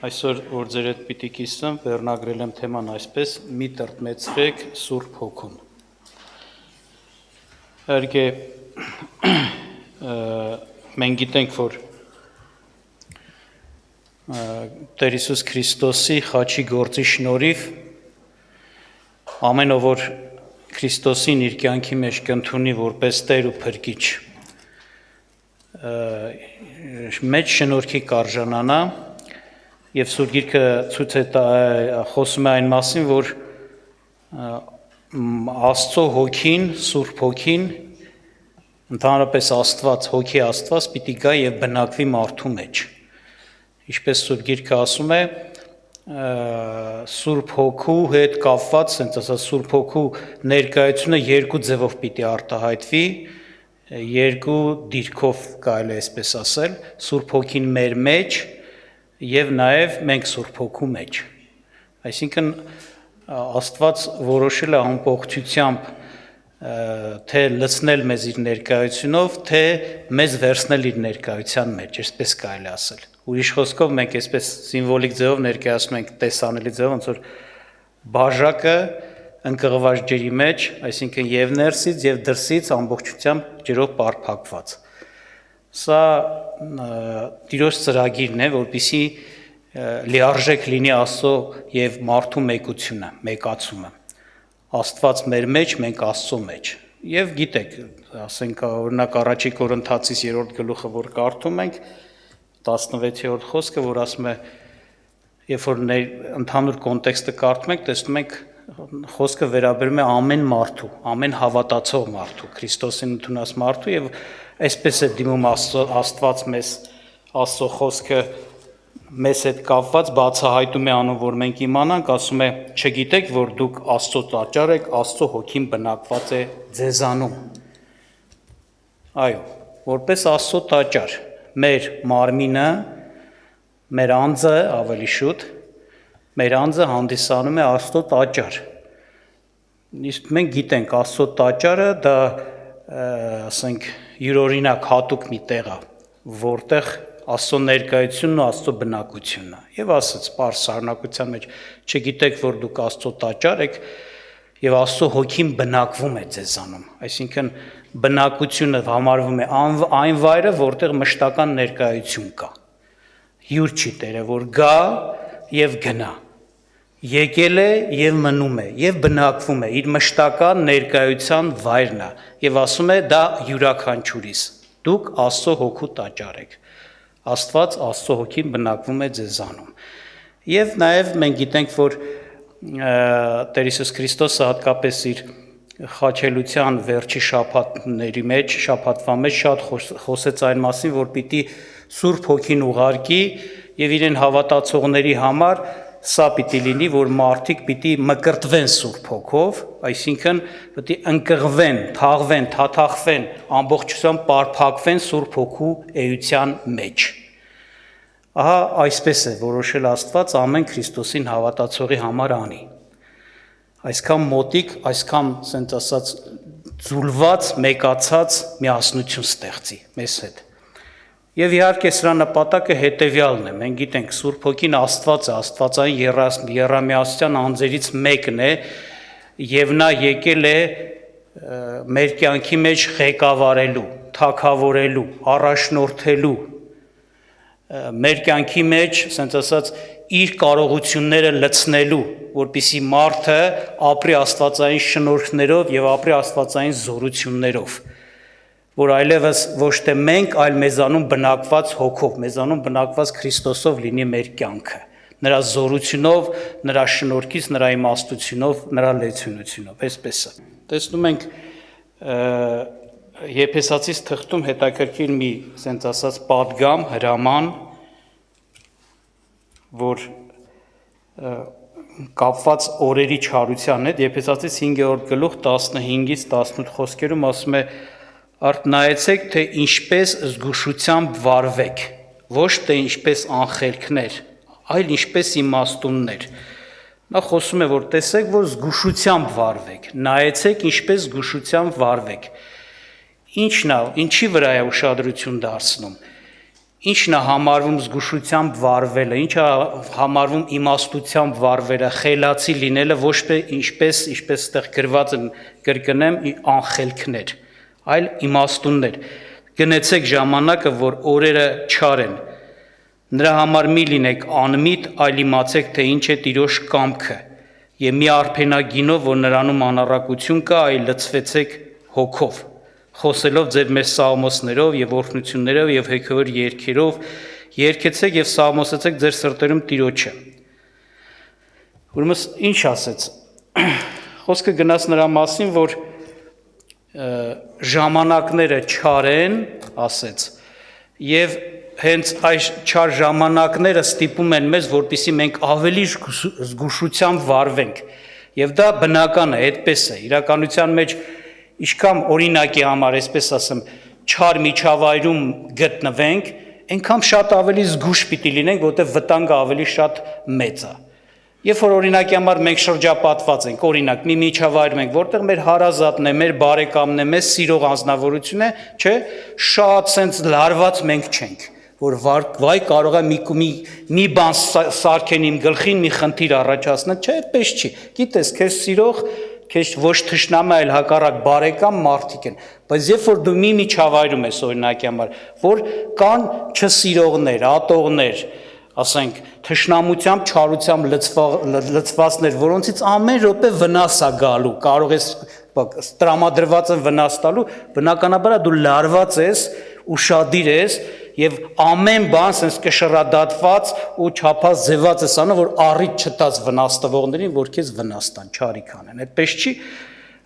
Այսօր որ ձեր հետ պիտի կիսեմ, վերնագրել եմ թեման այսպես՝ մի տրտմեցրեք Սուրբ Հոգուն։ Իհարկե մենք գիտենք, որ Տեր Հիսուս Քրիստոսի խաչի գործի շնորհիվ ամեն ով որ Քրիստոսին իր կյանքի մեջ կընդունի որպես Տեր ու Փրկիչ, մեծ շնորհքի կարժանանա, եւ Սուրբ Գիրքը ցույց է խոսում է այն մասին, որ Աստծո հոգին, Սուրբ հոգին, ընդհանրապես Աստված, հոգի Աստված պիտի գա եւ բնակվի մարդու մեջ։ Ինչպես Սուրբ Գիրքը ասում է, Սուրբ հոգու հետ կապված, ասենց ասած, Սուրբ հոգու ներկայությունը երկու ձևով պիտի արտահայտվի, երկու դիրքով կարելի է այսպես ասել, Սուրբ հոգին մեր մեջ եւ նաեւ մենք Սուրբ հոգու մեջ։ Այսինքն Աստված որոշել է ամբողջությամբ թե լցնել մեզ իր ներկայությունով, թե մեզ վերցնել իր ներկայության մեջ, այսպես կարելի ասել։ Ուրիշ խոսքով մենք այսպես սիմվոլիկ ձևով ներկայացնում ենք տեսանելի ձևով, ոնց որ բաժակը ընկղված ջրի մեջ, այսինքն եւ ներսից եւ դրսից ամբողջությամբ ջրով պարփակված։ Սա Տիրոջ ծրագիրն է, որպեսզի լիարժեք լինի Աստծո եւ մարդու մեկությունը, մեկացումը։ Աստված մեր մեջ, մենք Աստծո մեջ։ Եվ գիտեք, ասենք օրինակ առաջի Կորինթացիս 3-րդ գլուխը, որ կարդում ենք, 16-րդ խոսքը, որ ասում է, երբ որ ընդհանուր կոնտեքստը կարդում ենք, տեսնում ենք խոսքը վերաբերում է ամեն մարդու, ամեն հավատացող մարդու, Քրիստոսին ընդունած մարդու եւ այսպես է դիմում Աստված մեզ, Աստծո խոսքը մեզ հետ կապված բացահայտում է անում, որ մենք իմանանք, ասում է, չգիտեք, որ դուք Աստծո տաճար եք, Աստծո հոգին բնակված է ձեզանում։ Այո, որպես Աստծո տաճար, մեր մարմինը, մեր անձը ավելի շուտ, մեր անձը հանդիսանում է Աստծո տաճար։ Իսկ մենք գիտենք, Աստծո տաճարը դա, ասենք, յուրօրինակ հատուկ մի տեղ է, որտեղ Աստծո ներկայությունն ու Աստծո բնակությունն է։ Եվ ասաց պարզ շարունակության մեջ, չգիտեք, որ դուք Աստծո տաճար եք, եւ Աստծո հոգին բնակվում է ձեզանում։ Այսինքն բնակությունը համարվում է այն վայրը, որտեղ մշտական ներկայություն կա։ Հյուր չի Տերը, որ գա եւ գնա։ Եկել է եւ մնում է եւ բնակվում է, իր մշտական ներկայության վայրն է եւ ասում է դա յուրաքանչյուրիս։ Դուք Աստծո հոգու տաճար եք։ Աստված Աստծո հոգին բնակվում է ձեզանում։ Եվ նաեւ մենք գիտենք, որ Տեր Հիսուս Քրիստոսը հատկապես իր խաչելության վերջի շաբաթների մեջ, շաբաթվա մեջ շատ խոսեց այն մասին, որ պիտի Սուրբ հոգին ուղարկի եւ իրեն հավատացողների համար սա պիտի լինի, որ մարդիկ պիտի մկրտվեն Սուրբ հոգով, այսինքն պիտի ընկղվեն, թաղվեն, թաթախվեն, ամբողջությամբ պարփակվեն Սուրբ հոգու էության մեջ։ Ահա այսպես է որոշել Աստված ամեն Քրիստոսին հավատացողի համար անի։ Այսքան մոտիկ, այսքան, ասենք ասած, ձուլված, մեկացած միասնություն ստեղծի մեզ հետ։ Եվ իհարկե սրա նպատակը հետևյալն է, մենք գիտենք Սուրբ հոգին Աստված է, Աստվածային երամիասության անձերից մեկն է եւ նա եկել է մեր կյանքի մեջ ղեկավարելու, թագավորելու, առաջնորդելու մեր կյանքի մեջ, ասենց ասած, իր կարողությունները լցնելու, որպեսզի մարդը ապրի աստվածային շնորհքներով եւ ապրի աստվածային զորություններով, որ այլևս ոչ թե մենք, այլ մեզանում բնակված հոգով, մեզանում բնակված Քրիստոսով լինի մեր կյանքը, նրա զորությունով, նրա շնորհքից, նրա իմաստությունով, նրա լեցունությունով, այսպես է։ Տեսնում ենք Եփեսացիս թղթում հետաքրքիր մի, ասենց ասած, պատգամ, հրաման, որ կապված օրերի չարության հետ, Եփեսացիս 5-րդ գլուխ 15-ից 18 խոսքերում ասում է. «Արդ նայեցեք, թե ինչպես զգուշությամբ վարվեք, ոչ թե ինչպես անխելքներ, այլ ինչպես իմաստուններ»։ Նա խոսում է, որ տեսեք, որ զգուշությամբ վարվեք, նայեցեք, ինչպես զգուշությամբ վարվեք։ Ինչն է, ինչի վրա է ուշադրություն դարձնում։ Ինչն է համարվում զգուշությամբ վարվելը, ինչ է համարվում իմաստությամբ վարվելը, խելացի լինելը, ոչ թե ինչպես այդտեղ գրված են կրկնեմ անխելքներ, այլ իմաստուններ։ Գնեցեք ժամանակը, որ օրերը չար են։ Նրա համար մի լինեք անմիտ, այլ իմացեք, թե ինչ է Տիրոջ կամքը, եւ մի արփենագինով, որ նրանում անառակություն կա, այլ լցվեցեք հոգով, խոսելով ձեր մեծ սաղմոսներով եւ օրհնություններով եւ հեքիաթ երգերով, երգեցեք եւ սաղմոսեցեք ձեր սրտերում Տիրոջը։ Ուրեմն ինչ ասեց։ Խոսքը գնաց նրա մասին, որ ժամանակները չար են, ասեց, եւ հենց այս չար ժամանակները ստիպում են մեզ, որպեսզի մենք ավելի զգուշությամբ վարվենք, եւ դա բնական է, այդպես է, իրականության մեջ ինչքան օրինակի համար, այսպես ասեմ, չար միջավայրում գտնվենք, այնքան շատ ավելի զգուշ պիտի լինենք, որտեղ վտանգը ավելի շատ մեծ է։ Երբ որ օրինակի համար մենք շրջապատված ենք, օրինակ մի միջավայրում ենք, որտեղ մեր հարազատն է, մեր բարեկամն է, մեզ սիրող անձնավորություն է, չէ, շատ սենց լարված մենք չենք, որ վայ կարող է մի բան սարքեն իմ գլխին, մի խնդիր առաջացնել, չէ, այդպես չի։ Գիտես, քեզ սիրող, քեզ ոչ թշնամի, այլ հակառակ բարեկամ մարդիկ են։ Բայց երբ որ դու մի միջավայրում ես օրինակի համար, որ կան չսիրողներ, ատողներ, ասենք, թշնամությամբ, չարությամբ լցվածներ, որոնցից ամեն րոպե վնաս է գալու, կարող ես տրամադրված են վնաս տալու, բնականաբար դու լարված ես, ուշադիր ես եւ ամեն բան sense կշռադատված ու չափած ձևած ես անում, որ առիթ չտաս վնաս տվողներին, որ քեզ վնաս տան, չարիք անեն։ Այդպես չի։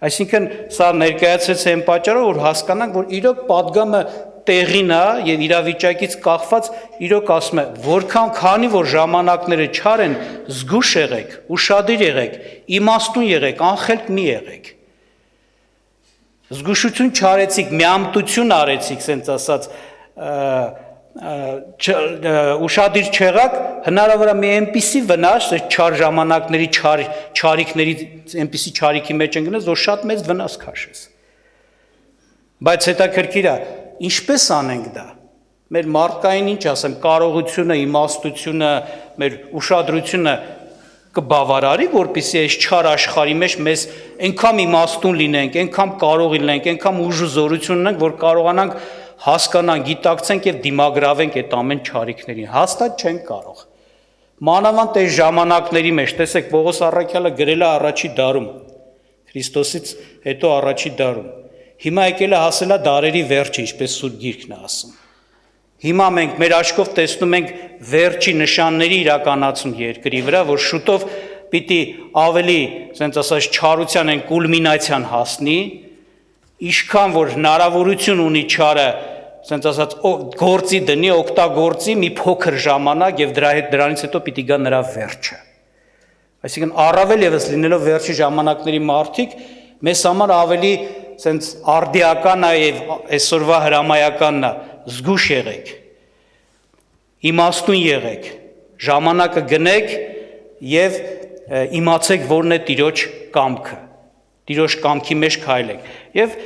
Այսինքն սա ներկայացրեց այն պատճառով, որ հասկանանք, որ իրոք պատգամը տեղին է եւ իրավիճակից կախված իրոք ասում է, որքան քանի որ ժամանակները չար են, զգուշ եղեք, ուշադիր եղեք, իմաստուն եղեք, անխելք մի եղեք։ Զգուշություն չարեցիք, միամտություն արեցիք, ասենց ասած, ուշադիր չեղաք, հնարավոր է մի այնպիսի վնաս, չար ժամանակների, չարիքների, այնպիսի չարիքի մեջ ընկնես, որ շատ մեծ վնաս քաշես։ Բայց հետաքրքիր է, ինչպես անենք դա։ Մեր մարդկային ինչ ասեմ, կարողությունը, իմաստությունը, մեր ուշադրությունը կբավարարի, որպեսզի այս չար աշխարհի մեջ մեզ այնքան իմաստուն լինենք, այնքան կարող լինենք, այնքան ուժ ու զորություն ունենք, որ կարողանանք հասկանանք, գիտակցենք եւ դիմագրավենք այդ ամեն չարիքներին։ Հաստատ չեն կարող։ Մանավանդ այս ժամանակների մեջ, տեսեք, Պողոս առաքյալը գրել է առաջի դարում, Քրիստոսից հետո առաջի դարում։ Հիմա եկել է հասել է դարերի վերջը, ինչպես Սուրբ Գիրքն է ասում։ Հիմա մենք մեր աչքով տեսնում ենք վերջի նշանների իրականացում երկրի վրա, որ շուտով պիտի ավելի, ասենց ասած, չարության են կուլմինացիան հասնի, ինչքան որ հնարավորություն ունի չարը, ասենց ասած, գործի դնի, օգտագործի մի փոքր ժամանակ եւ դրանից հետո պիտի գա նրա վերջը։ Այսինքն առավել եւս լինելով վերջի ժամանակների մարդիկ, մեզ համար ավելի ասենց արդիական է եւ այսօրվա հրամայականն է, զգուշ եղեք, իմաստուն եղեք, ժամանակը գնեք եւ իմացեք որն է Տիրոջ կամքը, Տիրոջ կամքի մեջ քայլեք եւ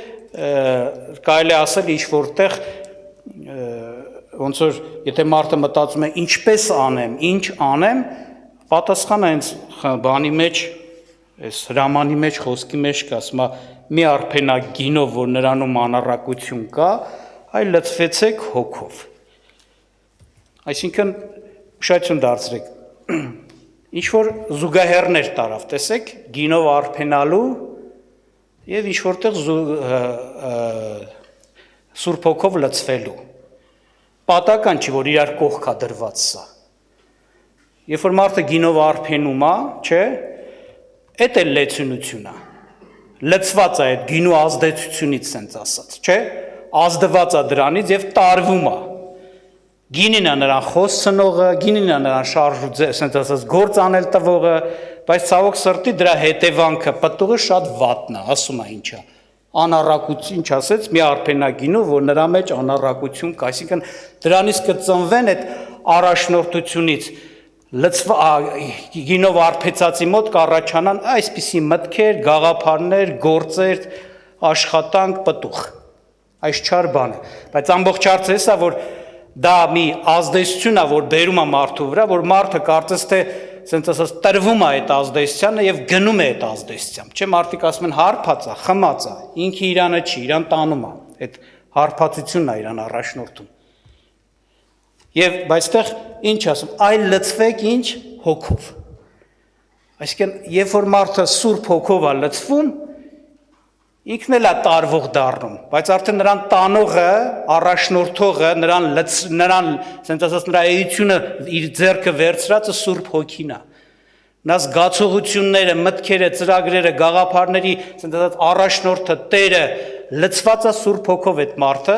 կարելի է ասել ինչ որտեղ ոնց որ եթե մարդը մտածում է ինչպես անեմ, ինչ անեմ, պատասխանը հենց բանի մեջ, այս հրամանի մեջ, խոսքի մեջ կա, ասում է մի արփենագինով, որ նրանում անառակություն կա, այլ լցվեցեք հոգով։ Այսինքն ուշադրություն դարձրեք։ Ինչ որ զուգահեռներ տարավ, տեսեք, գինով արփենալու եւ ինչ որտեղ Սուրբ հոգով լցվելու։ Պատական չի, որ իրար կողքա դրված սա։ Երբ որ մարդը գինով արփենում է, չէ, այդ էլ լեցունություն է։ Լցված է այդ գինու ազդեցությունից, սենց ասած, չէ, ազդված է դրանից եւ տարվում է։ Գինին է նրան խոսցնողը, գինին է նրան շարժու, սենց ասած, գործ անել տվողը, բայց ցավոք սրտի դրա հետևանքը, պտուղը շատ վատն է, ասում է ինչա։ Անառակություն, ինչ ասեց, մի արփենագինով, որ նրա մեջ անառակություն կա, այսինքն դրանից կծնվեն այդ առաջնորդությունից գինով արփեցածի մոտ կառաջանան այսպիսի մտքեր, գաղափարներ, գործեր, աշխատանք, պտուղ։ Այս չար բան է, բայց ամբողջ հարցը էսա, որ դա մի ազդեցություն է, որ բերում է մարդու վրա, որ մարդը կարծես թե ասենց ասած տրվում է այդ ազդեցությանը եւ գնում է այդ ազդեցությամբ։ Չէ, մարդիկ ասում են հարբած է, խմած է, ինքը իրանը չի, իրան տանում է, այդ հարբածությունն է իրան առաջնորդում։ Եվ այստեղ ինչ ասում, այլ լցվեք ինչ հոգով։ Այսինքն, երբ որ մարդը սուրբ հոգով է լցվում, ինքն էլ է տարվող դառնում, բայց արդեն նրան տանողը, առաջնորդողը, նրան, ասենց ասած, նրա էությունը իր ձեռքը վերցրածը սուրբ հոգին է։ Նա զգացողությունները, մտքերը, ծրագրերը, գաղափարների, ասենց ասած, առաջնորդը, տերը լցված է սուրբ հոգով այդ մարդը,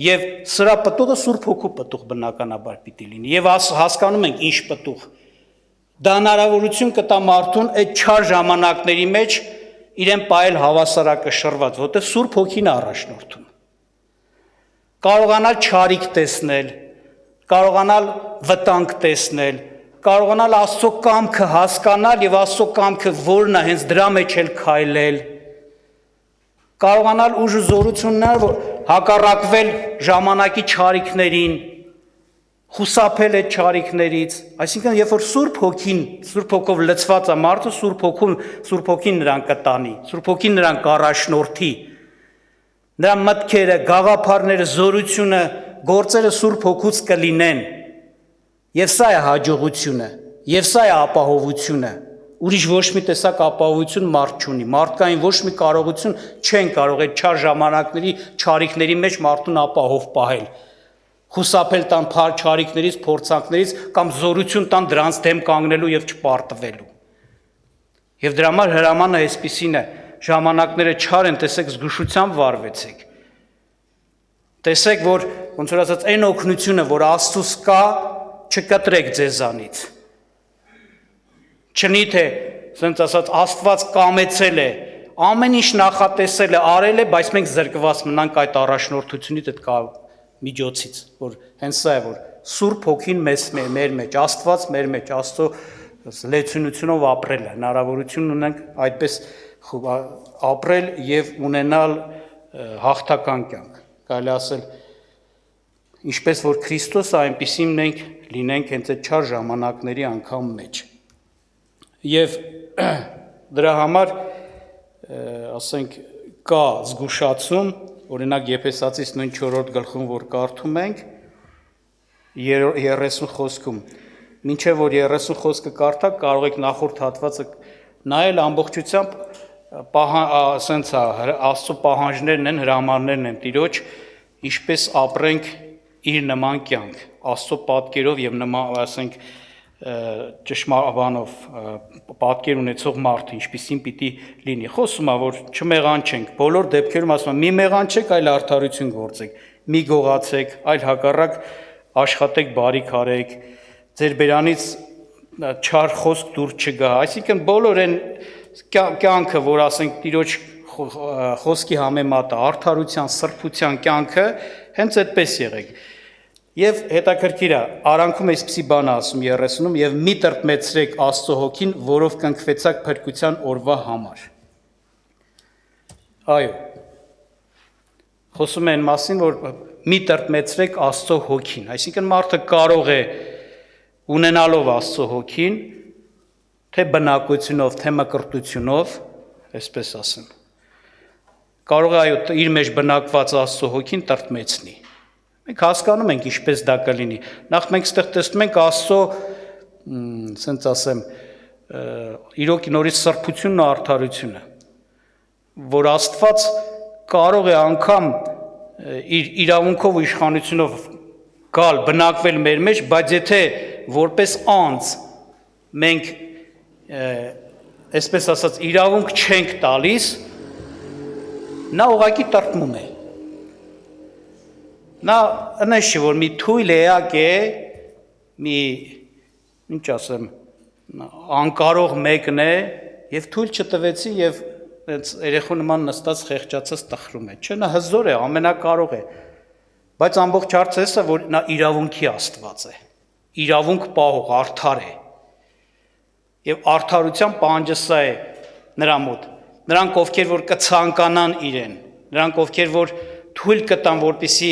եւ սրա պտուղը սուրբ հոգու պտուղ բնականաբար պիտի լինի։ Եվ հասկանում ենք ինչ պտուղ։ Դա հնարավորություն կտա մարդուն այդ չար ժամանակների մեջ իրեն պայել հավասարակշռված, որտեղ սուրբ հոգին է առաջնորդում։ Կարողանալ չարիք տեսնել, կարողանալ վտանգ տեսնել, կարողանալ Աստծո կամքը հասկանալ եւ Աստծո կամքը որն է, հենց դրա մեջ էլ քայլել, կարողանալ ուժ ու զորություններ հակառակվել ժամանակի չարիքներին, խուսափել այդ չարիքներից, այսինքն երբ որ Սուրբ Հոգով լցված է մարդը, Սուրբ Հոգին նրան կտանի, Սուրբ Հոգին նրան կառաջնորդի, նրա մտքերը, գաղափարները, զորությունը, գործերը Սուրբ Հոգուց կլինեն, եւ սա է հաջողությունը, եւ սա է ապահովությունը, ուրիշ ոչ մի տեսակ ապահովություն մարդ չունի, մարդկային ոչ մի կարողություն չեն կարող այդ չար ժամանակների, չարիքների մեջ մարդուն ապահով պահել, խուսափել տան չարիքներից, փորձանքներից կամ զորություն տան դրանց դեմ կանգնելու եւ չպարտվելու։ Եվ դրա համար հրամանը այսպիսին է. ժամանակները չար են, տեսեք զգուշությամբ վարվեցեք։ Տեսեք, որ ոնց որ ասած այն օգնությունը, որ Աստծուց կա, չկտրեք ձեզանից։ Չնի թե, ասենց ասած, Աստված կամեցել է, ամեն ինչ նախատեսել է, արել է, բայց մենք զրկված մնանք այդ առաջնորդությունից, այդ միջոցից, որ հենց սա է, որ Սուրբ Հոգին մեր մեջ, Աստված մեր մեջ, Աստծո լեցունությունով ապրել է, հնարավորություն ունենք այդպես ապրել եւ ունենալ հաղթական կյանք, կարելի ասել, ինչպես որ Քրիստոսը, այնպիսին մենք լինենք հենց այդ չար ժամանակների անգամ մեջ։ Եվ դրա համար, ասենք, կա զգուշացում, օրինակ Եփեսացիս նույն 4-րդ գլխում, որ կարդում ենք, 30 խոսքում, մինչև որ 30 խոսքը կարդակ, կարող եք նախորդ հատվածը նայել ամբողջությամբ, ասենց Աստծո պահանջներն են, հրամաններն են Տիրոջ, ինչպես ապրենք իր նման կյանք, Աստծո պատկերով եւ նման, ասենք, ճշմարաբանով պատկեր ունեցող մարդը ինչպիսին պիտի լինի։ Խոսում է, որ չմեղանչենք, բոլոր դեպքերում ասում է, մի մեղանչեք, այլ արդարություն գործեք, մի գողացեք, այլ հակառակ աշխատեք, բարիք արեք, ձեր բերանից չար խոսք դուր չգա։ Այսինքն բոլոր այն կյանքը, որ ասենք Տիրոջ խոսքի համեմատը, արդարության, սրբության կյանքը, հենց այդպես եղեք։ Եվ հետաքրքիր է, արանքում այսպիսի բան ասում 30-ում, եւ մի տրտմեցրեք Աստծո Հոգին, որով կնքվեցաք փրկության օրվա համար։ Այո։ Խոսում են մասին, որ մի տրտմեցրեք Աստծո Հոգին, այսինքն մարդը կարող է ունենալով Աստծո Հոգին, թե բնակությունով, թե մկրտությունով, այսպես ասեմ, կարող է այո իր մեջ բնակված Աստծո Հոգին տրտմեցնի։ Մենք հասկանում ենք ինչպես դա կլինի։ Նախ մենք ստեղ տեսնում ենք Աստծո, ասենց ասեմ, իրոք նորից սրբությունն ու արդարությունը, որ Աստված կարող է անգամ իր իրավունքով ու իշխանությունով գալ, բնակվել մեր մեջ, բայց եթե որպես անձ մենք այսպես ասած իրավունք չենք տալիս, նա ուղղակի տրտմում է։ Նա այնպես չի, որ մի թույլ էակ է, մի, ինչ ասեմ, անկարող մեկն է, եւ թույլ չտվեցի եւ երեխու նման նստած խեղճացած տխրում է։ Չէ, նա հզոր է, ամենակարող է։ Բայց ամբողջ հարցը էսա, որ նա իրավունքի Աստված է։ Իրավունք պահող, արդար է։ Եվ արդարության պահանջը սա է նրա մոտ։ Նրանք, ովքեր որ կցանկանան իրեն, նրանք, ովքեր որ թույլ կտան, որպեսզի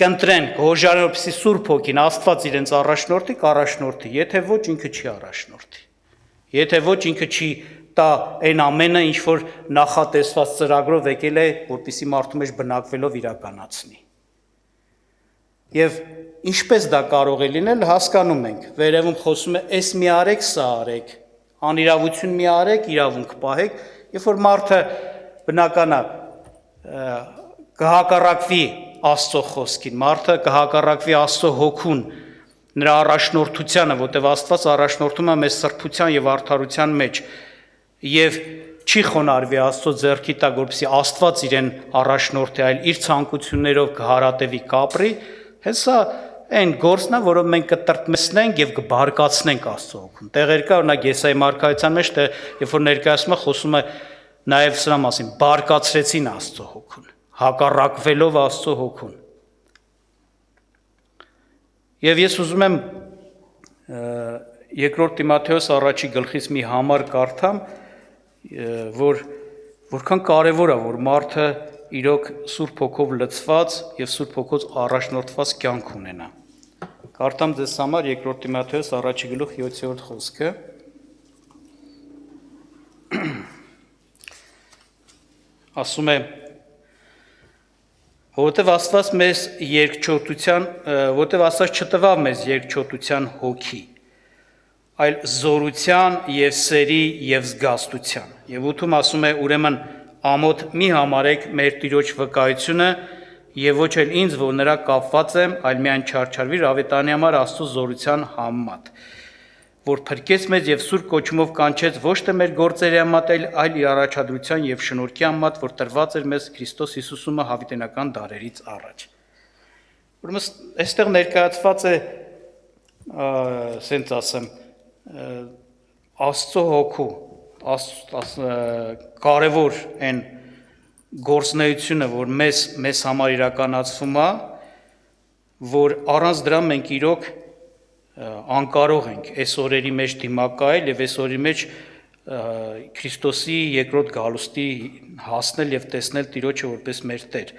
կընտրեն հոժարեն, որպեսզի Սուրբ Հոգին Աստված իրենց առաջնորդի, եթե ոչ ինքը չի առաջնորդի։ Եթե ոչ ինքը չի տա այն ամենը, ինչ որ նախատեսված ծրագրով եկել է, որպեսզի մարդու մեջ բնակվելով իրականացնի։ Եվ ինչպես դա կարող է լինել, հասկանում ենք, վերևում խոսում է, «Էս մի արեք, սա արեք», անիրավություն մի արեք, իրավունք պահեք, երբ որ մարդը բնական է կհակառակվի Աստծո խոսքին, մարդը կհակառակվի Աստծո հոգուն, նրա առաջնորդությանը, որտեղ Աստված առաջնորդում է մեզ սրբության եւ արդարության մեջ, եւ չի խոնարհվի Աստծո ձեռքի տակ, որպեսզի Աստված իրեն առաջնորդի, այլ իր ցանկություններով կհարատևի կապրի, հենց սա այն գործն է, որով մենք կտրտմեցնենք եւ կբարկացնենք Աստծո հոգուն։ Տեղեր կա, օրինակ Եսայի մարգարեության մեջ, երբ որ ներկայացնում է, խոսում է նաեւ սրա մասին, բարկացրեցին Աստծո հոգուն, հակառակվելով Աստծո հոգուն։ Եվ ես ուզում եմ երկրորդ Տիմոթեոս առաջի գլխից մի համար կարդամ, որքան կարևոր է, որ մարդը իրոք Սուրբ Հոգով լցված եւ Սուրբ Հոգով առաջնորդված կյանք ունենա։ Կարդամ ձեզ համար երկրորդ Տիմոթեոս առաջի գլուխ 7-րդ խոսքը։ Ասում է. Որովհետև Աստված չտվավ մեզ երկչոտության հոգի, այլ զորության եւ սերի եւ զգաստության։ Եվ ութում ասում է, ուրեմն ամոթ մի համարեք մեր Տիրոջ վկայությունը եւ ոչ էլ ինձ, որ նրա կապված եմ, այլ միայն չարչարվիր ավետանի համար Աստծո զորության համեմատ, որ փրկեց մեզ եւ սուրբ կոչումով կանչեց ոչ թե մեր գործերի համեմատ, այլ իր առաջադրության եւ շնորհքի համեմատ, որ տրված էր մեզ Քրիստոս Հիսուսումը հավիտենական դարերից առաջ։ Ուրեմն այստեղ ներկայացված է, ասենց ասեմ, Աստծո հոգու, կարևոր այն գործնեությունը, որ մեզ համար իրականացվում է, որ առանց դրա մենք իրոք անկարող ենք այս օրերի մեջ դիմակայել եւ այս օրերի մեջ Քրիստոսի երկրորդ գալուստի հասնել եւ տեսնել Տիրոջը որպես մեր Տեր։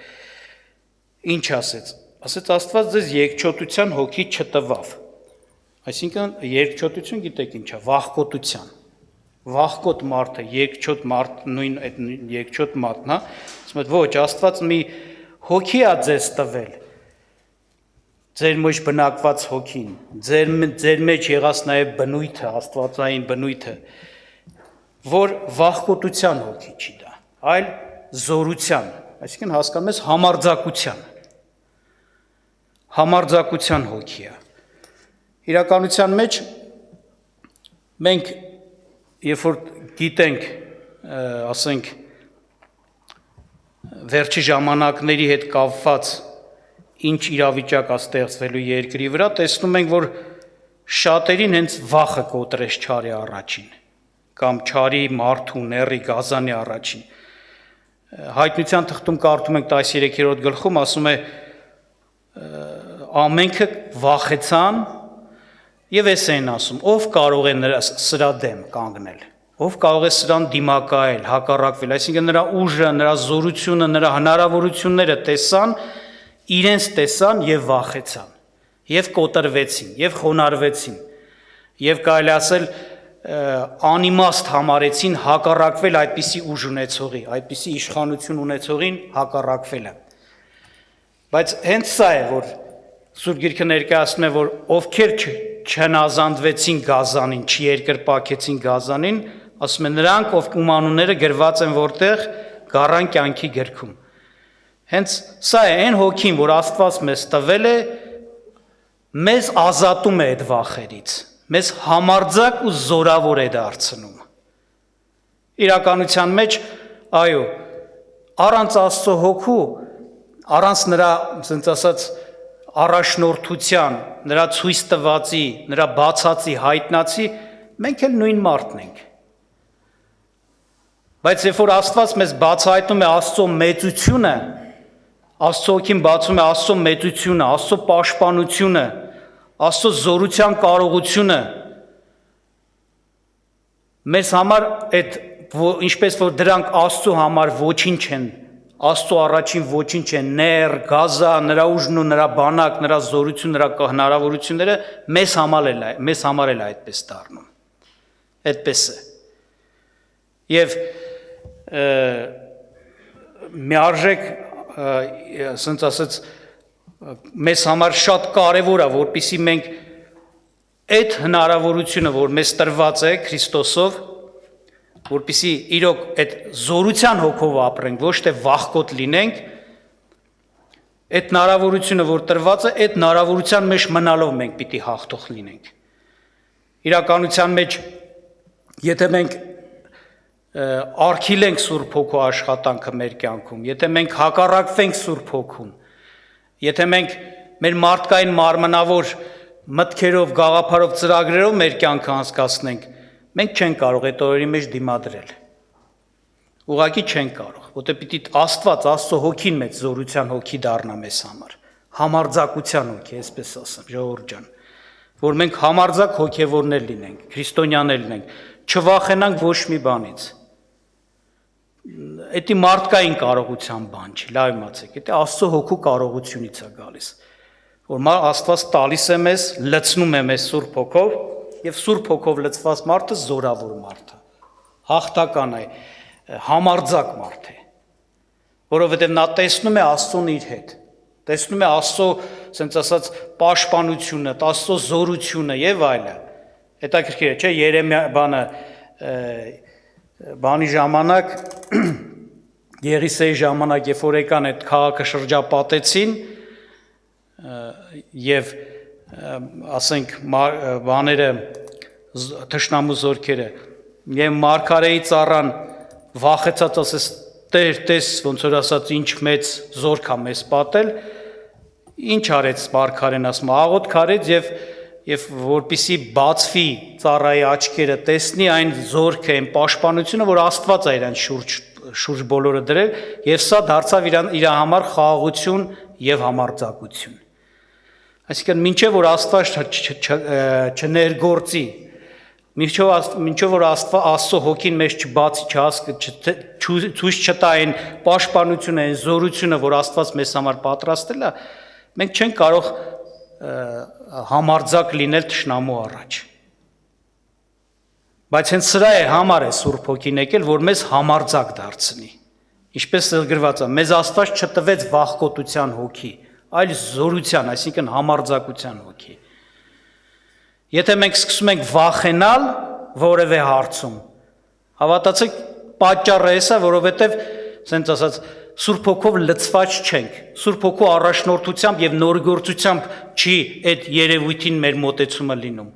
Ինչ ասեց։ Ասեց Աստված ձեզ երկչոտության հոգի չտվավ։ Այսինքն երկչոտություն գիտեք ինչ է, վախկոտության։ Վախկոտ մարդը, երկչոտ մարդ, նույն այդ երկչոտ մարդն է, ասում է ոչ, Աստված մի հոգի է ձեզ տվել։ Ձեր մեջ բնակված հոգին, ձեր մեջ եղած նաև բնույթը, աստվածային բնույթը, որ վախկոտության հոգի չի դա, այլ զորության, այսինքն հասկանում ես համարձակության հոգի է։ Իրականության մեջ մենք երբ որ գիտենք, ասենք վերջի ժամանակների հետ կապված ինչ իրավիճակ է ստեղծվելու երկրի վրա, տեսնում ենք, որ շատերին հենց վախը կոտրեց չարի առաջին, կամ չարի մարդու, նեռի, գազանի առաջին։ Հայտնության թղթում կարդում ենք 13-րդ գլխում, ասում է ամենքը վախեցան եւ էս են ասում, ով կարող է սրա դեմ կանգնել, ով կարող է սրան դիմակայել, հակառակվել, այսինքն նրա ուժը, նրա զորությունը, նրա հնարավորությունները տեսան, իրենց տեսան եւ վախեցան, եւ կոտրվեցին, եւ խոնարհվեցին, եւ կարելի ասել անիմաստ համարեցին հակառակվել այդպիսի ուժ ունեցողի, այդպիսի իշխանություն ունեցողին հակառակվելը։ Բայց հենց սա է, որ Սուրբ Գիրքը ներկայացնում է, որ ովքեր չնազանդվեցին Գազանին, չերկրպակեցին Գազանին, ասում է նրանք, ում անունները գրված են որտեղ գառան կյանքի գրքում։ Հենց սա է այն հոգին, որ Աստված մեզ տվել է, մեզ ազատում է այդ վախերից, մեզ համարձակ ու զորավոր է դարձնում։ Իրականության մեջ, այո, առանց Աստծո հոգու, առանց նրա, ասենց ասած, առաջնորդության, նրա ցույց տվածի, նրա բացածի, հայտնացի, մենք էլ նույն մարդն ենք։ Բայց երբ որ Աստված մեզ բացահայտում է Աստծո մեծությունը, Աստծո հոգին բացում է Աստծո մեծությունը, Աստծո պաշտպանությունը, Աստծո զորության կարողությունը, մեզ համար այդ ինչպես որ դրանք Աստծո համար ոչինչ են, Աստծո առաջին ոչինչ է ներ, գազա, նրա ուժն ու նրա բանակ, նրա զորություն, նրա հնարավորությունները մեզ համար էլ այդպես դառնում։ Այդպես է։ Եվ միարժեք, ասենց ասած, մեզ համար շատ կարևոր է, որպեսզի մենք այդ հնարավորությունը, որ մեզ տրված է Քրիստոսով, որպեսզի իրոք այդ զորության հոգով ապրենք, ոչ թե վախկոտ լինենք, այդ հնարավորությունը, որ տրված է, այդ հնարավորության մեջ մնալով մենք պիտի հաղթող լինենք։ Իրականության մեջ, եթե մենք արգիլենք Սուրբ Հոգու աշխատանքը մեր կյանքում, եթե մենք հակառակվենք Սուրբ Հոգուն, եթե մենք մեր մարդկային մարմնավոր մտքերով, գաղափարով, ծրագրերով մեր կյանքը անցկացնենք, մենք չենք կարող այդ օրերի մեջ դիմադրել։ Ուղղակի չենք կարող, որտեղ պիտի Աստված, Աստծո հոգին մեծ զորության հոգի դառնա մեզ համար, համարձակության հոգի, այսպես ասեմ, ժողովուրդ ջան, որ մենք համարձակ հոգևորներ լինենք, քրիստոնյաներ լինենք, չվախենանք ոչ մի բանից։ Դա մարդկային կարողության բան չի, լավ իմացեք, դա Աստծո հոգու կարողությունից է գալիս, որ Աստված տալիս է մեզ, լցնում է մեզ Սուրբ Հոգով, եւ Սուրբ Հոգով լցված մարդը զորավոր մարդ է, հաղթական է, համարձակ մարդ է, որովհետեւ նա տեսնում է Աստծուն իր հետ, տեսնում է Աստծո, ասենց ասած, պաշտպանությունը, Աստծո զորությունը եւ այլն։ Հետաքրքիր է, չէ՞, Երեմիա բանի ժամանակ, Եղիսեի ժամանակ, երբ որ եկան այդ քաղաքը շրջապատեցին եւ ասենք բաները թշնամու զորքերը եւ մարգարեի ծառան վախեցած ասես Տեր տես ոնց որ ասած ինչ մեծ զորք է մեզ պատել, ինչ արեց մարգարեն, ասում աղոթք արեց եւ որպիսի բացվի ծառայի աչքերը, տեսնի այն զորքը, այն պաշտպանությունը, որ Աստված է իրան շուրջ բոլորը դրել, եւ սա դարձավ իր համար խաղաղություն եւ համարձակություն։ Այսինքն մինչեւ որ Աստված չներգործի, մինչեւ որ Աստծո հոգին մեզ չբացի, ցույց չտա այն պաշտպանությունը, այն զորությունը, որ Աստված մեզ համար պատրաստել է, մենք չենք կարող համարձակ լինել թշնամու առաջ։ Բայց հենց սրա համար է Սուրբ Հոգին եկել, որ մեզ համարձակ դարձնի։ Ինչպես գրված է, մեզ Աստված չտվեց վախկոտության հոգի, այլ զորության, այսինքն համարձակության հոգի։ Եթե մենք սկսում ենք վախենալ որևէ հարցում, հավատացեք, պատճառը էսա, որովհետև, ասենց ասած, Սուրբ Հոգով լցված չենք, Սուրբ Հոգու առաջնորդությամբ եւ նորգործությամբ չի այդ երևույթին մեր մոտեցումը լինում։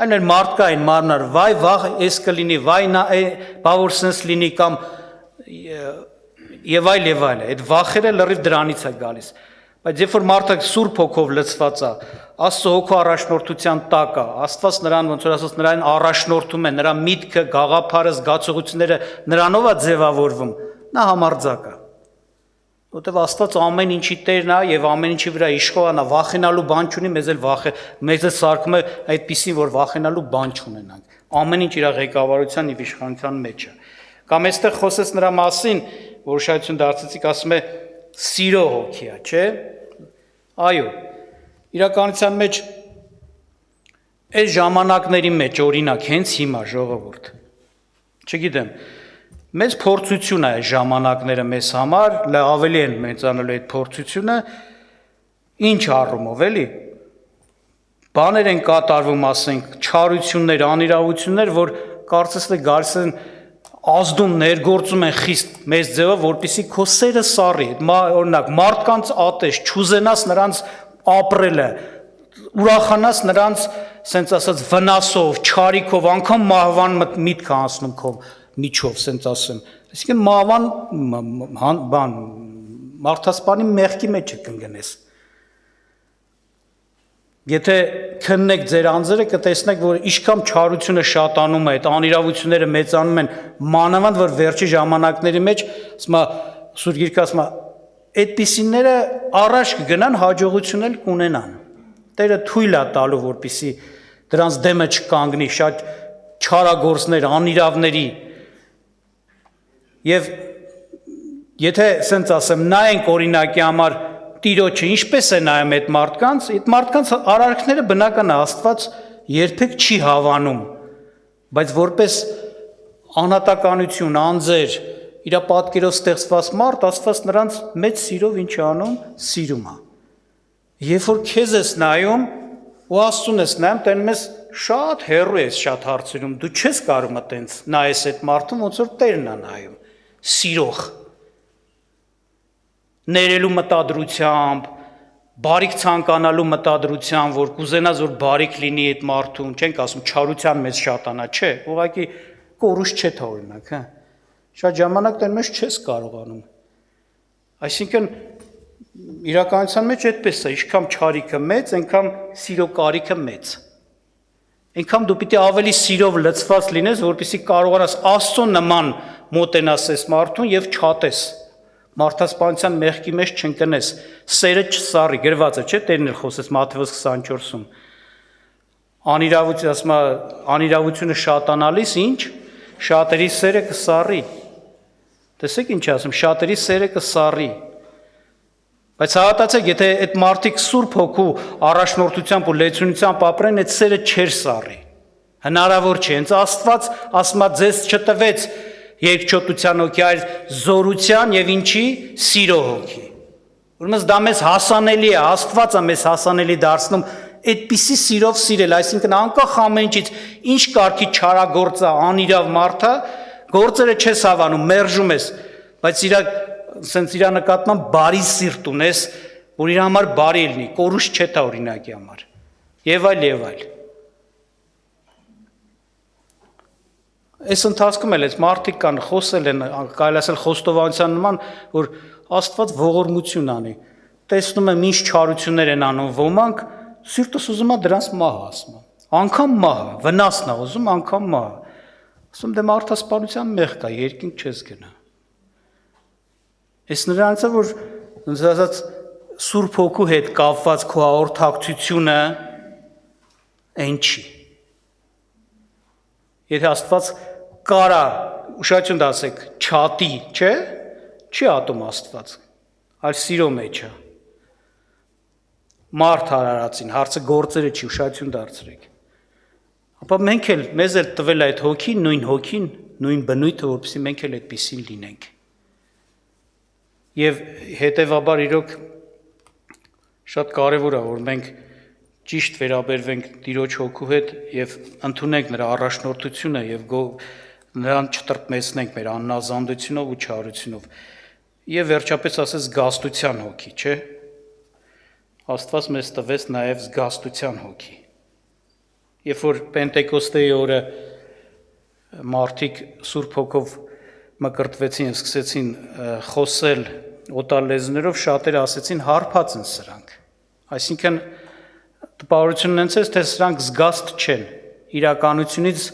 Այն էր մարդկային մարմնար, վայ վաղ էս կլինի, վայ նա բա որ սենց լինի կամ եւ այլ, այդ վախերը լրիվ դրանից է գալիս։ Բայց երբ որ մարդը Սուրբ Հոգով լցված է, Աստծո Հոգու առաջնորդության տակ է, Աստված նրան ոնց որ ասած նրան առաջնորդում է, նրա միտքը, գաղափարը, զգացողությունները նրանով է ձևավորվում, նա համարձակ է։ Որտեւ Աստված ամեն ինչի Տերն է եւ ամեն ինչի վրա իշխող է, նա վախենալու բան չունի, մեզ էլ սարքում է այդպիսին, որ վախենալու բան չունենանք։ Ամեն ինչ իր ղեկավարության եւ իշխանության մեջ է։ Կամ այստեղ խոսեց նրա մասին, որ շայություն դարձեցիք, ասում է սիրո հոգի է, չէ՞։ Այո։ Իրականության մեջ այս ժամանակների մեջ օրինակ հենց հիմա ժողովուրդ, չգիտեմ, մեծ փորձություն է այս ժամանակները մեզ համար, ավելի են մեծանալու այդ փորձությունը, ինչ առումով, էլի, բաներ են կատարվում, ասենք, չարություններ, անիրավություններ, որ կարծես թե գալիս են ազդում ներգործում են խիստ մեծ ձևով, որպեսզի քո սերը սառի, օրինակ, մարդկանց ատես, չուզենաս նրանց ապրելը, ուրախանաս նրանց, սենց ասած, վնասով, չարիքով, անգամ մահվան միտք է անցնում քո միջով, սենց ասեմ, այսինքն մահվան մարդասպանի մեղքի մեջ կընկնես։ Եթե քննեք ձեր անձերը, կտեսնեք, որ ինչքան չարությունը շատանում է, այդ անիրավությունները մեծանում են, մանավանդ որ վերջի ժամանակների մեջ, ասում է Սուրբ Գիրքը ասում է, այդպիսիները առաջ կգնան, հաջողություն էլ կունենան։ Տերը թույլ է տալու, որպեսզի դրանց դեմը չկանգնի, շատ չարագործներ, անիրավների։ Եվ Եթե սենց ասեմ, նայենք օրինակի համար Տիրոջը ինչպես է նայում այդ մարդկանց արարքները բնական է Աստված երբեք չի հավանում, բայց որպես անհատականություն, անձեր, իր պատկերով ստեղծված մարդ, Աստված նրանց մեծ սիրով ինչ է անում, սիրում է։ Երբ որ քեզ ես նայում ու Աստծուն ես նայում, տենում ես շատ հեռու ես շատ հարցերում, դու չես կարող այտենց նայես այդ մարդուն, ոնց որ Տերն է նայում, սիրող, ներելու մտադրությամբ, բարիք ցանկանալու մտադրությամբ, որ կուզենաս որ բարիք լինի այդ մարդուն, չենք ասում չարության մեծ շատանա, չէ, ուղղակի կորուս չէ թե օրինակ, հա։ Շատ ժամանակ տեն մեջ չես կարողանում։ Այսինքն իրականության մեջ այդպես է, ինչքան չարիքը մեծ, այնքան սիրո կարիքը մեծ։ Այնքան դու պիտի ավելի սիրով լցված լինես, որպեսզի կարողանաս Աստծո նման մոտենաս այս մարդուն եւ չատես։ Մարդասպանության մեղքի մեջ չընկնես, սերը չսառի, գրված է, չէ՞, Տերն էլ խոսեց Մատթեոս 24-ում։ Անիրավությունը շատանալիս ինչ, շատերի սերը կսառի։ Տեսեք ինչ ասում, շատերի սերը կսառի։ Բայց հավատացեք, եթե այդ մարդիկ Սուրբ Հոգու առաջնորդությամբ ու լեցունությամբ ապրեն, այդ սերը չեր սառի։ Հնարավոր չէ, հենց Աստված ասում է ձեզ չտվեց երկչոտության հոգի, այլ զորության եւ ինչի սիրո հոգի։ Ուրեմն դա մեզ հասանելի է, Աստվածը մեզ հասանելի դարձնում այդպիսի սիրով սիրել, այսինքն անկախ ամեն ինչից, ինչ կարգի չարագործա, անիրավ մարդը, գործերը չես հավանում, մերժում ես, բայց իր նկատմամբ բարի սիրտ ունես, որ իր համար բարի լինի, կորուս չէ դա օրինակի համար։ Եվ այլ եւ այլ։ Այս ընթացքում էլ այս մարդիկ կան խոսել են, կարելի ասել խոստովանության նման, որ Աստված ողորմություն անի։ Տեսնում եմ ինչ չարություններ են անում ոմանք, սիրտս ուզում է դրանց մահը ասում։ Անկամ մահը, վնասն է ուզում, անկամ մահը։ Ասում դե մարդասպանության մեղ կա, երկինք չես գնա։ Այս նրանց է, որ ոնց ասած Սուրբ Հոգու հետ կապված քո հաղորդակցությունը այն չի։ Եթե Աստված կարա, ուշադրություն դասեք, չատի, չէ՞, չի ատում Աստված, այլ սիրո մեջ է։ Մարդ արարածին, հարցը գործերը չի, ուշադրություն դարձրեք։ Ապա մենք էլ, մեզ էլ տվել այդ հոգին, նույն բնույթը, որպեսզի մենք էլ այդպիսին լինենք։ Եվ հետևաբար իրոք շատ կարևոր է, որ մենք ճիշտ վերաբերվենք Տիրոջ հոգու հետ եւ ընդունենք նրա առաջնորդությունը եւ նրան չտրտմեցնենք մեր աննազանդությունով ու չարությունով։ Եվ վերջապես ասես զգաստության հոգի, չէ՞։ Աստված մեզ տվեց նաեւ զգաստության հոգի։ Երբ որ Պենտեկոստեի օրը մարդիկ Սուրբ Հոգով մկրտվեցին եւ սկսեցին խոսել օտար լեզուներով, շատերը ասեցին հարբած են սրանք։ Այսինքն տպավորությունն հենց է, թե սրանք զգաստ չեն, իրականությունից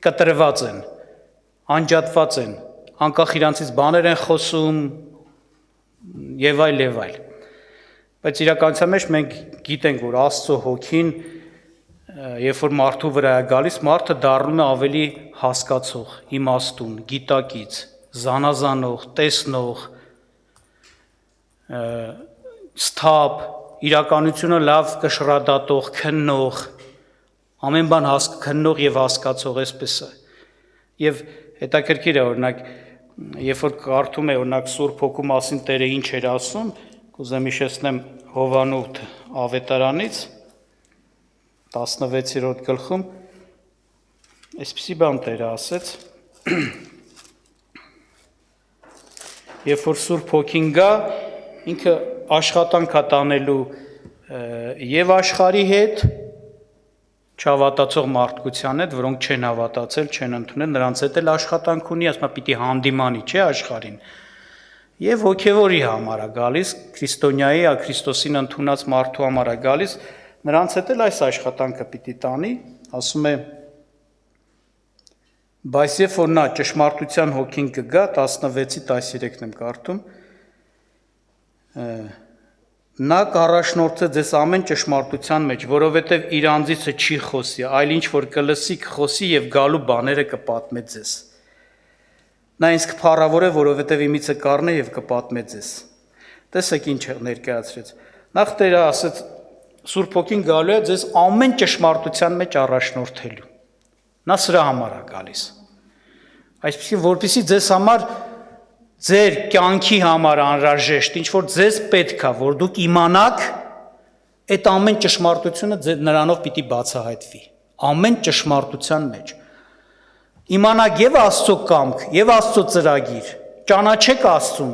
կտրված են, անջատված են, անկախ իրանցից բաներ են խոսում եւ այլ եւ այլ։ Բայց իրականության մեջ մենք գիտենք, որ Աստծո հոգին, երբ որ մարդու վրա է գալիս, մարդը դառնում է ավելի հասկացող, իմաստուն, գիտակից, զանազանող, տեսնող, սթափ, իրականությունը լավ կշռադատող, քննող, ամեն բան քննող եւ հասկացող էսպես է։ Եվ հետաքրքիր է, օրինակ, երբ որ կարդում է օրինակ Սուրբ Հոգու մասին Տերը ինչ էր ասում, կուզեմ հիշեցնեմ Հովանոց ավետարանից 16-րդ գլխում այսպիսի բան Տերը ասեց. Երբ որ Սուրբ Հոգին գա, ինքը աշխատանք է տանելու եւ աշխարհի հետ, չհավատացող մարդկության հետ, որոնք չեն հավատացել, չեն ընդունել, նրանց հետ էլ աշխատանք ունի, ասում է պիտի հանդիմանի, չէ, աշխարհին։ Եվ հոգևորի համար է գալիս, քրիստոնյայի, Քրիստոսին ընդունած մարդու համար է գալիս, նրանց հետ էլ այս աշխատանքը պիտի տանի, ասում է. Բայց երբ որ նա ճշմարտության հոգին կգա, 16-13-ն եմ կարդում, նա կառաջնորդե ձեզ ամեն ճշմարտության մեջ, որովհետև իր անձիցը չի խոսի, այլ ինչ որ կլսի կխոսի եւ գալու բաները կպատմե ձեզ։ Նա ինձ կփառավոր է, որովհետև իմիցը կառնե եւ կպատմե ձեզ։ Տեսեք ինչ ներկայացրեց։ Նախ Տերը ասեց Սուրբ Հոգին գալու է ձեզ ամեն ճշմարտության մեջ առաջնորդելու։ Նա սրա համար է գալիս։ Այսպեսի որպեսզի ձեզ համար ձեր կյանքի համար անհրաժեշտ ինչ որ ձեզ պետք է, որ դուք իմանաք, այդ ամեն ճշմարտությունը նրանով պիտի բացահայտվի։ Ամեն ճշմարտության մեջ։ Իմանաք եւ Աստծո կամք, եւ Աստծո ծրագիր, ճանաչեք Աստծուն,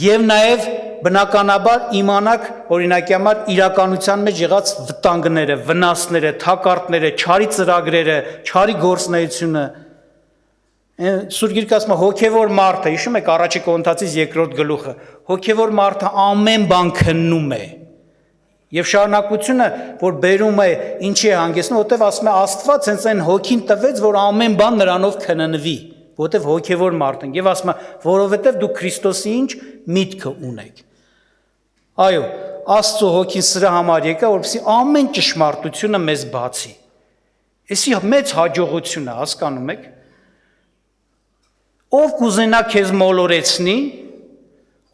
եւ նաեւ բնականաբար իմանաք օրինակի համար իրականության մեջ եղած վտանգները, վնասները, թակարդները, չարի ծրագրերը, չարի գործունեությունը։ Սուրբ Գիրքը ասում է հոգևոր մարդը, հիշում եք առաջի Կորինթացիս 2-րդ գլուխը, հոգևոր մարդը ամեն բան քննում է։ Եվ շարունակությունը, որ բերում է ինչի է հանգեցնում, որտեվ ասում է Աստված հենց այն հոգին տվեց, որ ամեն բան նրանով քննվի, որտեվ հոգևոր մարդ են, եւ ասում է, որովհետեւ դուք Քրիստոսի ինչ միտքը ունեք։ Այո, Աստծո հոգին սրա համար եկա, որպեսզի ամեն ճշմարտությունը մեզ բացի։ Էսի մեծ հաջողություն է, հասկանում եք։ Ով կուզենա քեզ մոլորեցնի,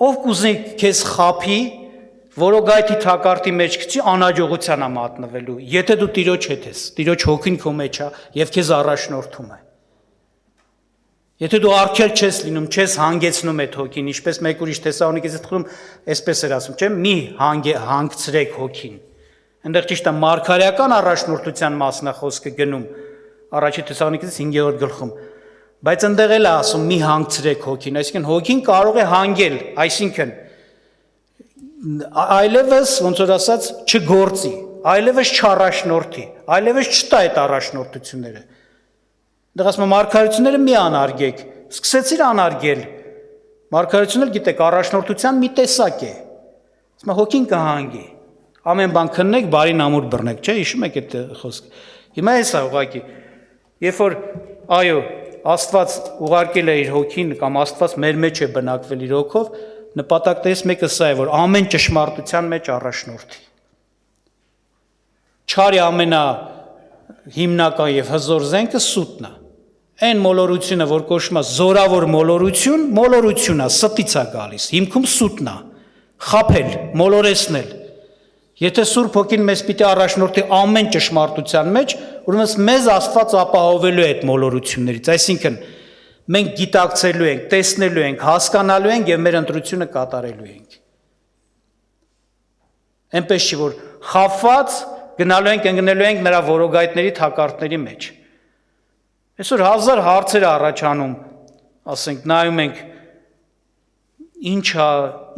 ով կուզենա քեզ խափի, որոգայթի թակարդի մեջ գցի, անհաջողության է մատնվելու, եթե դու Տիրոջ հետ ես, Տիրոջ հոգին քո մեջ է եւ քեզ առաջնորդում է։ Եթե դու արգել չես լինում, չես հանգեցնում այդ հոգին, ինչպես մեկ ուրիշ Թեսաղոնիկեցի թղթում այսպես էր ասում, չէ՞, մի հանգցրեք հոգին։ Այնտեղ ճիշտ է մարգարեական առաջնորդության մասն է խոսքը գնում, առաջի Թեսաղոնիկեցի 5-րդ գլխում։ Բայց այնտեղ էլ է ասում մի հանգցրեք հոգին, այսինքն հոգին կարող է հանգել, այսինքն այլևս ոնց որ ասած չգործի, այլևս չառաջնորդի, այլևս չտա այդ առաջնորդությունները։ Դեռ ասում եմ մարգարեությունները մի անարգեք, սկսեցիր անարգել։ Մարգարեությունն էլ գիտեք առաջնորդության մի տեսակ է։ Ասում եմ հոգին կհանգի։ Ամեն բան քննեք, բարին ամուր բռնեք, չէ՞, հիշում եք այդ խոսքը։ Հիմա էս է ուղղակի։ Երբ որ այո, Աստված ուղարկել է իր հոգին կամ Աստված մեր մեջ է բնակվել իր հոգով, նպատակներից մեկը սա է, որ ամեն ճշմարտության մեջ առաջնորդի։ Չարի ամենահիմնական եւ հզոր զենքը սուտն է։ Այն մոլորությունը, որ կոչվում է զորավոր մոլորություն, մոլորությունն է, ստից է գալիս, հիմքում սուտն է, խաբել, մոլորեցնել։ Եթե Սուրբ Հոգին մեզ պիտի առաջնորդի ամեն ճշմարտության մեջ, ուրեմն մեզ Աստված ապահովելու է այդ մոլորություններից, այսինքն մենք գիտակցելու ենք, տեսնելու ենք, հասկանալու ենք եւ մեր ընտրությունը կատարելու ենք։ Այնպես չի, որ խաբված գնալու ենք, ընկնելու ենք նրա որոգայթների թակարդների մեջ։ Այսօր հազար հարցեր առաջանում, ասենք նայում ենք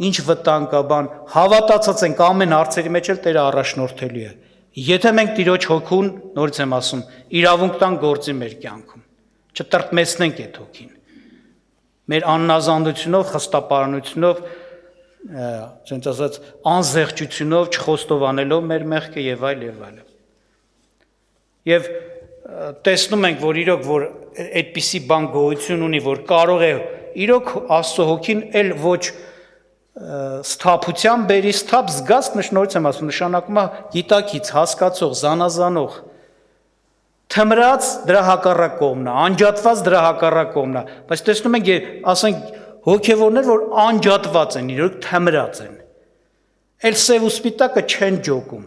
ինչ վտանգ կա բան, հավատացած ենք ամեն հարցերի մեջ էլ Տերը առաջնորդելու է։ Եթե մենք Տիրոջ հոգուն, նորից եմ ասում, իրավունք տանք գործի մեր կյանքում, չտրտմեցնենք այդ հոգին։ Մեր աննազանդությունով, խստապարանությունով, ասենք ասած, անզեղչությունով, չխոստովանելով մեր մեղքը եւ այլ եւ այլ։ Եվ տեսնում ենք, որ իրոք որ այդպիսի բան գոյություն ունի, որ կարող է իրոք Աստծո հոգին էլ ոչ սթափության բերի սթափ զգաց նշնորհից եմ ասում, նշանակում է գիտակից, հասկացող, զանազանող, թմրած դրա հակառակ կողմն է, անջատված դրա հակառակ կողմն է, բայց տեսնում ենք, ասենք հոգևորներ, որ անջատված են, իրոք թմրած են, էլ սև ու սպիտակը չեն ջոկում։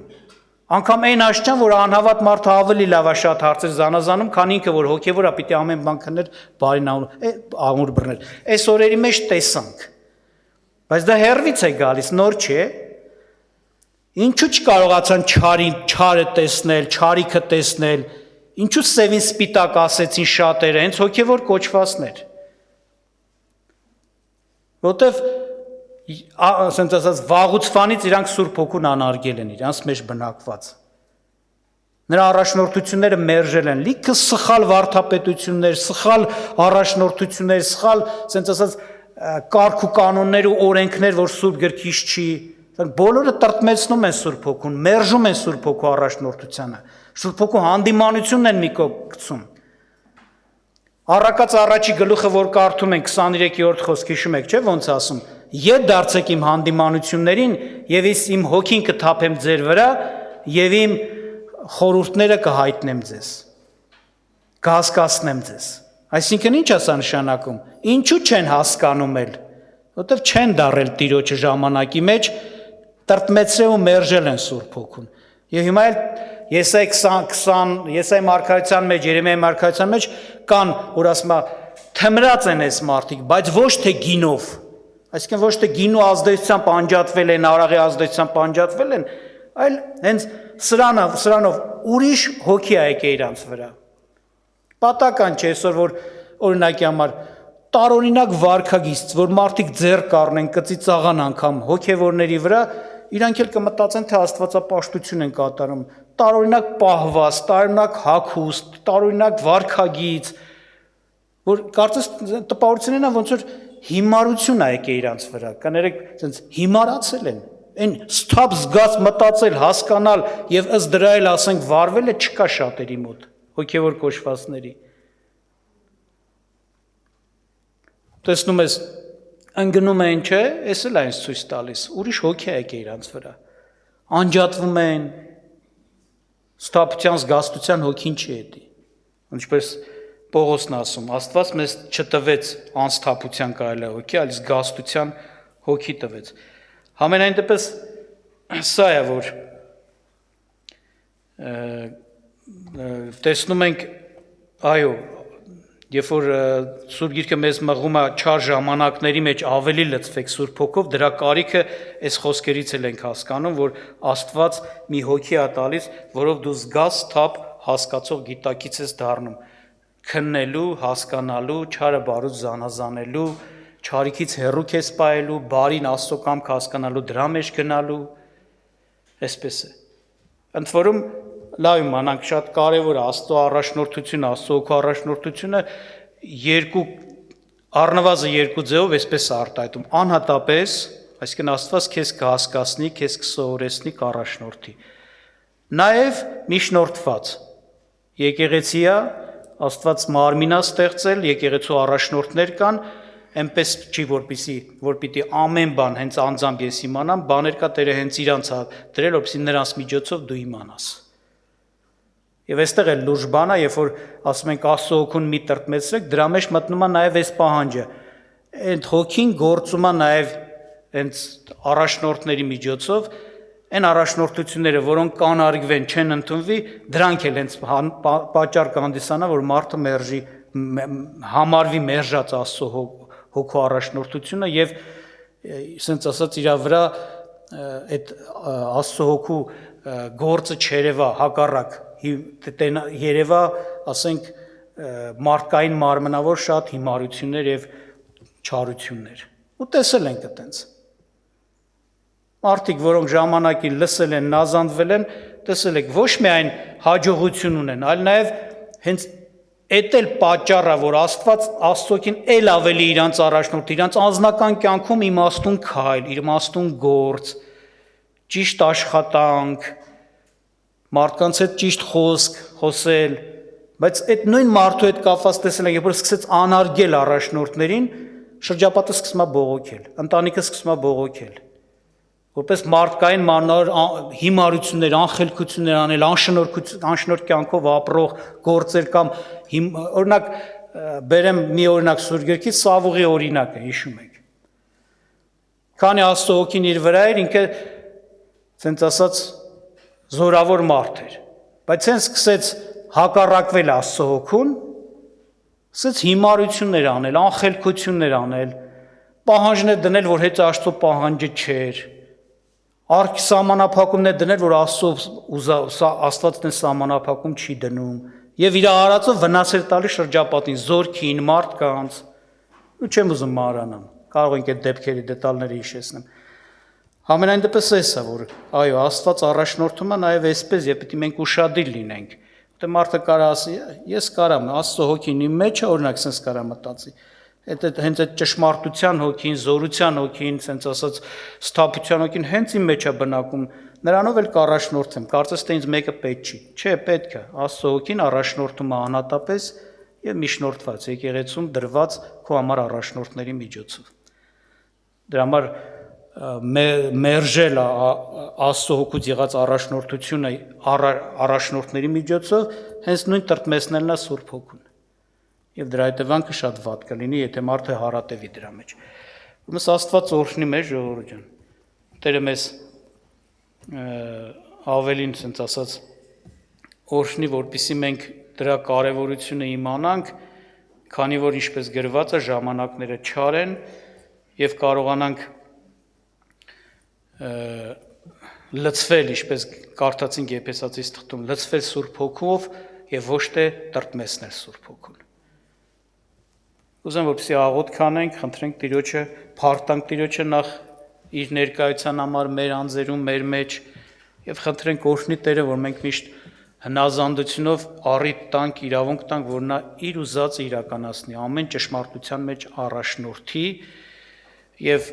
Անկամ այն աշճան, որ անհավատ մարդը ավելի լավ է շատ հարցեր զանազանում, քան ինքը, որ հոգևոր է, պիտի ամեն բան քններ, բարին ամուր բռներ։ Այս օրերի մեջ տեսանք։ Բայց դա հեռվից է գալիս, նոր չէ։ Ինչու չկարողացան չարը տեսնել, չարիքը տեսնել, ինչու սևին սպիտակ ասեցին շատերը, հենց հոգևոր կոչվածներ։ Որտեվ ասենք ասած վաղուցվանից իրանք Սուրբ Հոգուն անարգել են իրանց մեջ բնակված։ Նրա առաջնորդությունները մերժել են, լիքը սխալ վարդապետություններ, սխալ առաջնորդություններ, սխալ ասենք ասած կարգ ու կանոններ ու օրենքներ, որ Սուրբ գրքից չի, բոլորը տրտմեցնում են Սուրբ Հոգուն, մերժում են Սուրբ Հոգու առաջնորդությանը։ Սուրբ Հոգու հանդիմանությունն են մի կողմ գցում։ Առակաց առաջի գլուխը, որ կարդում են 23-րդ խոսք, հիշում եք, չէ՞, ոնց ասում։ Ետ դարձեք իմ հանդիմանություններին եւ իմ հոգին կթափեմ ձեր վրա եւ իմ խորհուրդները կհայտնեմ ձեզ, կհասկացնեմ ձեզ։ Այսինքն ինչ ասա նշանակում։ Ինչու չեն հասկանում էլ, որտեվ չեն դարել Տիրոջը ժամանակի մեջ, տրտմեցրել ու մերժել են Սուրբ Հոգուն։ Եվ հիմա էլ Եսայի մարգարեության մեջ, Երեմիայի մարգարեության մեջ կան, որ ասում է, թմրած են այս մարդիկ, բայց ոչ թե գինով, այսինքն ոչ թե գինու ազդեցությամբ անջատվել են, արաղի ազդեցությամբ անջատվել են, այլ հենց սրանով ուրիշ հոգի է եկել իրանց վրա։ Պատական չէ այսօր, որ օրինակի համար տարօրինակ վարքագիծ, որ մարդիկ ձեռ կառնեն, կծիծաղան անգամ հոգևորների վրա, իրանք էլ կմտածեն, թե աստվածապաշտություն են կատարում, տարօրինակ պահված, տարօրինակ հագուստ, տարօրինակ վարքագիծ, որ կարծես տպավորությունն է, ոնց որ հիմարություն է եկել իրանց վրա, կներեք, ասենց հիմարացել են, այն սթափ զգաց մտածել, հասկանալ եւ ըստ դրա էլ ասենք վարվելը չկա շատերի մոտ, հոգևոր կոչվածների։ Տեսնում ես, ընկնում են, չէ, ես էլ այնց ցույց տալիս, ուրիշ հոգի է եկել իրանց վրա, անջատվում են, սթափության զգաստության հոգին չի էդի, ինչպես Պողոսն ասում, Աստված մեզ չտվեց անսթափության կարելի հոգի, այլ զգաստության հոգի տվեց։ Համենայն դեպս սա է, որ տեսնում ենք, այո, երբ որ Սուրբ Գիրքը մեզ մղում է չար ժամանակների մեջ ավելի լցվեք Սուրբ Հոգով, դրա կարիքը այս խոսքերից էլ ենք հասկանում, որ Աստված մի հոգի է տալիս, որով դու զգաս թափ հասկացող գիտակից ես դառնում, քննելու, հասկանալու, չարը բարուց զանազանելու, չարիքից հեռու քեզ պահելու, բարին Աստծո կամք հասկանալու, դրա մեջ գնալու, այսպես է։ Ընդ որում լավ իմանանք, շատ կարևոր է Աստծո առաջնորդությունը, Աստծո հոգու առաջնորդությունը առնվազն երկու ձևով այսպես է արտահայտում, անհատապես, այսինքն Աստված քեզ կհասկացնի, քեզ կսովորեցնի, կառաջնորդի։ Նաև միջնորդված եկեղեցի է, Աստված մարմին է ստեղծել, եկեղեցու առաջնորդներ կան, այնպես չի որ պիտի ամեն բան հենց անձամբ ես իմանամ, բաներ կա Տերը հենց իրանց է դրել, որպեսզի նրանց միջոցով դու իմանաս։ Եվ այստեղ էլ լուրջ բան է, երբ որ ասում ենք Աստծո հոգուն մի տրտմեցրեք, դրա մեջ մտնում է նաև այս պահանջը։ Այդ հոգին գործում է նաև հենց առաջնորդների միջոցով, այն առաջնորդությունները, որոնք կանարգվեն, չեն ընդունվի, դրանք էլ հենց պատճառ կհանդիսանա, որ մարդը մերժի, համարվի մերժած Աստծո հոգու առաջնորդությունը եւ ասենց ասած իր վրա այդ Աստծո հոգու գործը չերևա, հակառակ երևա, ասենք մարդկային մարմնավոր շատ հիմարություններ եւ չարություններ։ Ու տեսել ենք այտենց։ Մարդիկ, որոնք ժամանակին լսել են, նազանդվել են, տեսել եք, ոչ միայն հաջողություն ունեն, այլ նաև հենց էդ էլ պատճառը, որ Աստված Աստծոքին էլ ավելի իրանց առաջնորդ, իրանց անձնական կյանքում իմաստուն քայլ, իմաստուն գործ, ճիշտ աշխատանք, մարդկանց հետ ճիշտ խոսք, խոսել, բայց այդ նույն մարդու հետ կապված տեսել եք, երբ որ սկսեց անարգել առաջնորդներին, շրջապատը սկսում է բողոքել, ընտանիքը սկսում է բողոքել։ Որպես մարդկային մանր հիմարություններ, անխելքություններ անել, անշնորհ կյանքով ապրող գործեր կամ օրինակ բերեմ մի օրինակ Սուրբ Գրքից Սավուղի օրինակը հիշում եք։ Քանի Աստծո հոգին իր վրա էր, ինքը ցենց ասած զորավոր մարդ էր, բայց ցենց սկսեց հակառակվել Աստծո հոգուն, սկսեց հիմարություններ անել, անխելքություններ անել, պահանջներ դնել, որ հետ Աստծո պահանջը չէր։ Արք սահմանափակումներ դնել, որ Աստվածն է սահմանափակում չի դնում, եւ իր արածով վնասել տալի շրջապատին, զորքին, մարդկանց, ու չեմ ուզում մանրանամ, կարող ենք այդ դեպքերի դետալները հիշեցնեմ։ Համենայն դեպս էսա, որ այո, Աստված առաջնորդում է նաև այսպես, եւ պիտի մենք ուշադիր լինենք։ Որտե մարդը կարա ասի, ես կարամ, Աստծո հոգին իմ մեջ է, օրինակ sense կարա մտածի։ Հենց այդ ճշմարտության հոգին, զորության հոգին, sense ասած սթափության հոգին հենց իմ մեջ է բնակում, նրանով էլ կառաջնորդեմ, կարծես թե ինձ մեկը պետք չի։ Չէ, պետք է, Աստծո հոգին առաջնորդում է անհատապես եւ միջնորդված, եկեղեցում դրված քո համար առաջնորդների միջոցով։ Դրա համար մերժել Աստծո հոգուց եղած առաջնորդությունը առաջնորդների միջոցով հենց նույն տրտմեցնելն է Սուրբ Հոգուն։ եւ դրա հետևանքը շատ վատ կլինի, եթե մարդը հարատևի դրա մեջ։ Ուրեմն Աստված օրհնի մեր ժողովուրդ ջան։ Տերը մեզ ավելին, ասենց ասած, օրհնի, որպեսզի մենք դրա կարևորությունը իմանանք, քանի որ ինչպես գրված է, ժամանակները չար են եւ կարողանանք լցվել, ինչպես կարդացինք Եփեսացիս թղթում, լցվել Սուրբ Հոգով եւ ոչ թե տրտմեցնել Սուրբ Հոգուն։ Ուզում որպեսզի աղոթք անենք, խնդրենք Տիրոջը, փառտանք Տիրոջը նախ իր ներկայության համար մեր անձերում, մեր մեջ եւ խնդրենք օրհնի Տերը, որ մենք միշտ հնազանդությունով առիթ տանք, իրավունք տանք, որ նա իր ուզածը իրականացնի, ամեն ճշմարտության մեջ առաջնորդի եւ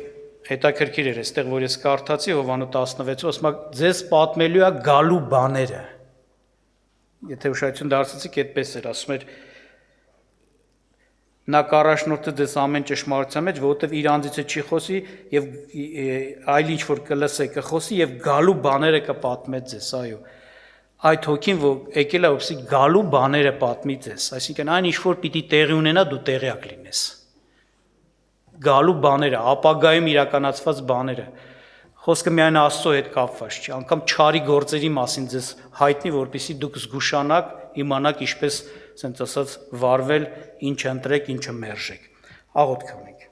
հետաքրքիր էր այստեղ, որ ես կարդացի Հովաննես 16-ում, ասում է ձեզ պատմելու է գալու բաները։ Եթե ուշադրություն դարձրեցիք, այդպես էր, ասում էր նա կառաջնորդի ձեզ ամեն ճշմարտության մեջ, որովհետև իր անձիցը չի խոսի եւ այլ ինչ որ կլսե կխոսի եւ գալու բաները կպատմի ձեզ, այո։ Այդ հոգին, որ եկել է, որպեսզի գալու բաները պատմի ձեզ, այսինքն այն ինչ որ պիտի տեղի ունենա, դու տեղյակ լինես։ Գալու բաները, ապագայում իրականացված բաները։ Խոսքը միայն Աստծո հետ կապված չի, անգամ չարի գործերի մասին ձեզ հայտնի, որպեսզի դուք զգուշանաք, իմանաք ինչպես, ասենց ասած, վարվել, ինչ ընտրեք, ինչը մերժեք։ Աղոթք անենք։